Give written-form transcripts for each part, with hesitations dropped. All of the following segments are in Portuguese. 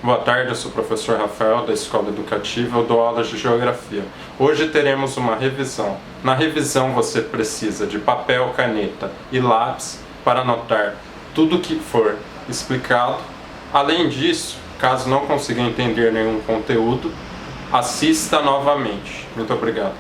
Boa tarde, eu sou o professor Rafael da Escola Educativa, eu dou aulas de Geografia. Hoje teremos uma revisão. Na revisão você precisa de papel, caneta e lápis para anotar tudo que for explicado. Além disso, caso não consiga entender nenhum conteúdo, assista novamente. Muito obrigado.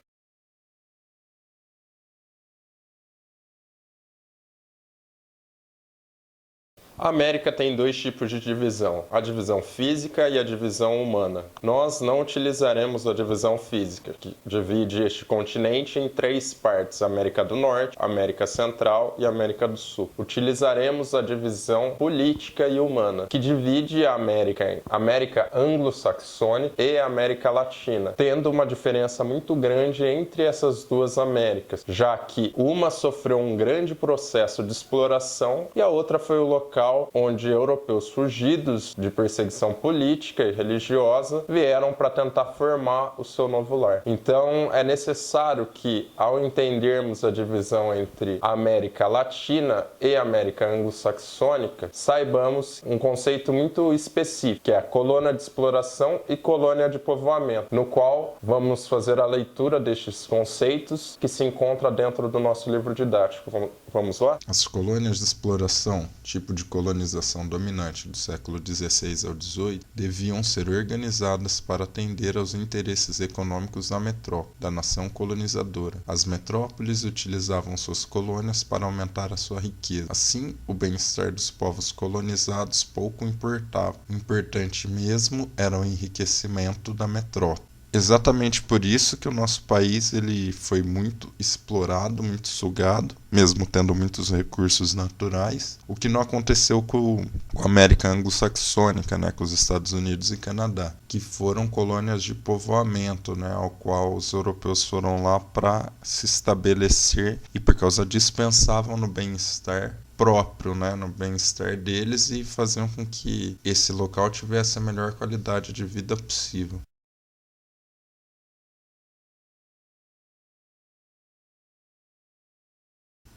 A América tem dois tipos de divisão, a divisão física e a divisão humana. Nós não utilizaremos a divisão física, que divide este continente em três partes, América do Norte, América Central e América do Sul. Utilizaremos a divisão política e humana, que divide a América em América anglo-saxônica e América Latina, tendo uma diferença muito grande entre essas duas Américas, já que uma sofreu um grande processo de exploração e a outra foi o local onde europeus fugidos de perseguição política e religiosa vieram para tentar formar o seu novo lar. Então é necessário que, ao entendermos a divisão entre a América Latina e a América anglo-saxônica, saibamos um conceito muito específico, que é a colônia de exploração e colônia de povoamento, no qual vamos fazer a leitura destes conceitos que se encontra dentro do nosso livro didático. Vamos lá? As colônias de exploração, tipo de colonização dominante do século XVI ao XVIII, deviam ser organizadas para atender aos interesses econômicos da metrópole, da nação colonizadora. As metrópoles utilizavam suas colônias para aumentar a sua riqueza. Assim, o bem-estar dos povos colonizados pouco importava. O importante mesmo era o enriquecimento da metrópole. Exatamente por isso que o nosso país ele foi muito explorado, muito sugado, mesmo tendo muitos recursos naturais, o que não aconteceu com a América anglo-saxônica, né, com os Estados Unidos e Canadá, que foram colônias de povoamento, né, ao qual os europeus foram lá para se estabelecer e por causa disso pensavam no bem-estar próprio, né, no bem-estar deles e faziam com que esse local tivesse a melhor qualidade de vida possível.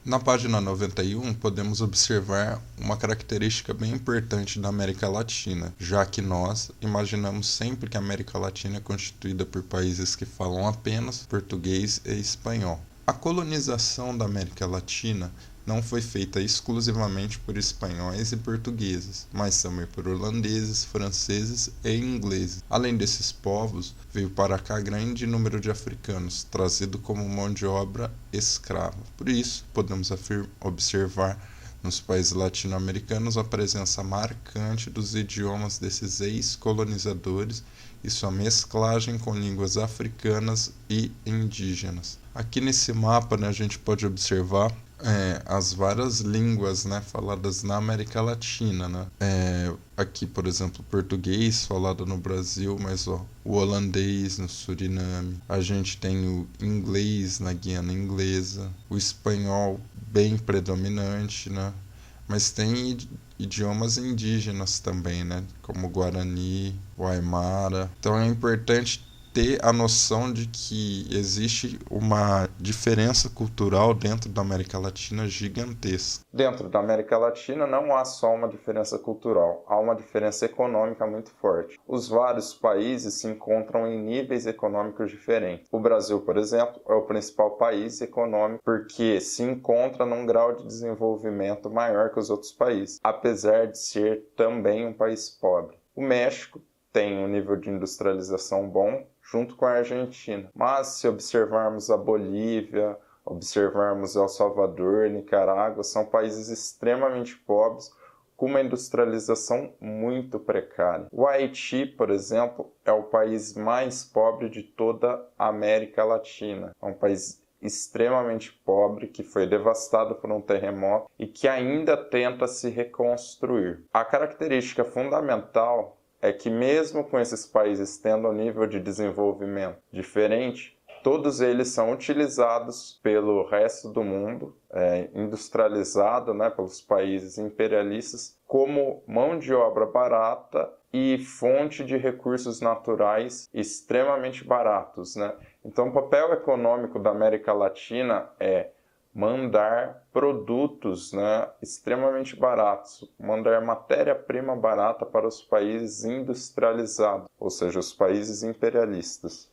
Na página 91, podemos observar uma característica bem importante da América Latina, já que nós imaginamos sempre que a América Latina é constituída por países que falam apenas português e espanhol. A colonização da América Latina não foi feita exclusivamente por espanhóis e portugueses, mas também por holandeses, franceses e ingleses. Além desses povos, veio para cá grande número de africanos, trazido como mão de obra escrava. Por isso, podemos observar nos países latino-americanos a presença marcante dos idiomas desses ex-colonizadores e sua mesclagem com línguas africanas e indígenas. Aqui nesse mapa, né, a gente pode observar as várias línguas, né, faladas na América Latina, né? Aqui, por exemplo, o português falado no Brasil, mas o holandês no Suriname. A gente tem o inglês na Guiana Inglesa, o espanhol bem predominante, né? Mas tem idiomas indígenas também, né? Como o Guarani, o Aimara. Então é importante ter a noção de que existe uma diferença cultural dentro da América Latina gigantesca. Dentro da América Latina não há só uma diferença cultural, há uma diferença econômica muito forte. Os vários países se encontram em níveis econômicos diferentes. O Brasil, por exemplo, é o principal país econômico porque se encontra num grau de desenvolvimento maior que os outros países, apesar de ser também um país pobre. O México tem um nível de industrialização bom, junto com a Argentina. Mas se observarmos a Bolívia, observarmos El Salvador, Nicarágua, são países extremamente pobres, com uma industrialização muito precária. O Haiti, por exemplo, é o país mais pobre de toda a América Latina. É um país extremamente pobre, que foi devastado por um terremoto e que ainda tenta se reconstruir. A característica fundamental é que mesmo com esses países tendo um nível de desenvolvimento diferente, todos eles são utilizados pelo resto do mundo, industrializado, né, pelos países imperialistas, como mão de obra barata e fonte de recursos naturais extremamente baratos, né? Então o papel econômico da América Latina é mandar produtos, né, extremamente baratos, mandar matéria-prima barata para os países industrializados, ou seja, os países imperialistas.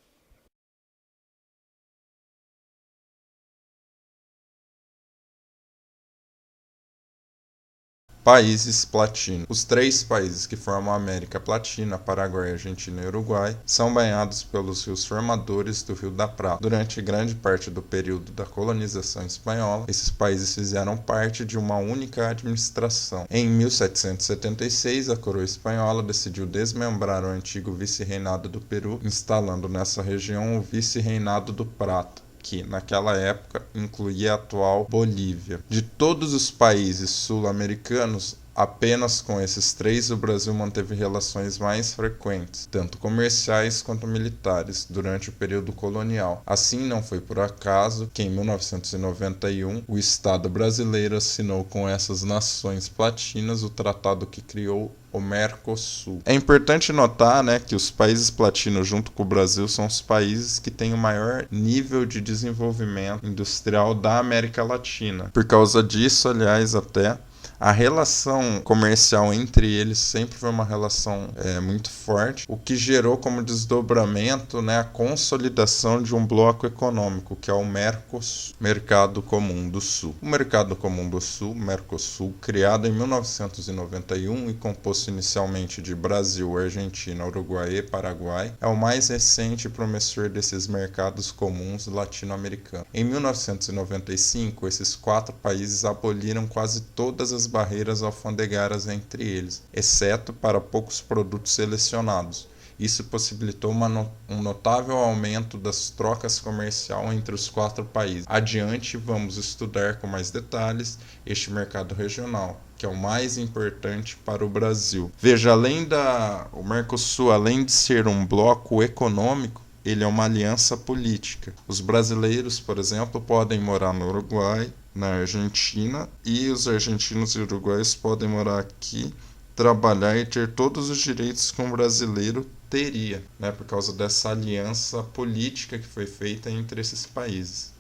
Países platinos. Os 3 países que formam a América Latina, Paraguai, Argentina e Uruguai, são banhados pelos rios formadores do Rio da Prata. Durante grande parte do período da colonização espanhola, esses países fizeram parte de uma única administração. Em 1776, a coroa espanhola decidiu desmembrar o antigo vice-reinado do Peru, instalando nessa região o vice-reinado do Prata, que naquela época incluía a atual Bolívia. De todos os países sul-americanos, apenas com esses 3 o Brasil manteve relações mais frequentes, tanto comerciais quanto militares, durante o período colonial. Assim, não foi por acaso que em 1991 o Estado brasileiro assinou com essas nações platinas o tratado que criou o Mercosul. É importante notar, né, que os países platinos junto com o Brasil são os países que têm o maior nível de desenvolvimento industrial da América Latina. Por causa disso, aliás, até a relação comercial entre eles sempre foi uma relação muito forte, o que gerou como desdobramento, né, a consolidação de um bloco econômico, que é o Mercosul, Mercado Comum do Sul. O Mercado Comum do Sul, Mercosul, criado em 1991 e composto inicialmente de Brasil, Argentina, Uruguai e Paraguai, é o mais recente e promissor desses mercados comuns latino-americanos. Em 1995, esses 4 países aboliram quase todas as barreiras alfandegárias entre eles, exceto para poucos produtos selecionados. Isso possibilitou um notável aumento das trocas comerciais entre os 4 países. Adiante, vamos estudar com mais detalhes este mercado regional, que é o mais importante para o Brasil. Veja, o Mercosul, além de ser um bloco econômico, ele é uma aliança política. Os brasileiros, por exemplo, podem morar no Uruguai, na Argentina, e os argentinos e uruguaios podem morar aqui, trabalhar e ter todos os direitos que um brasileiro teria, né, por causa dessa aliança política que foi feita entre esses países.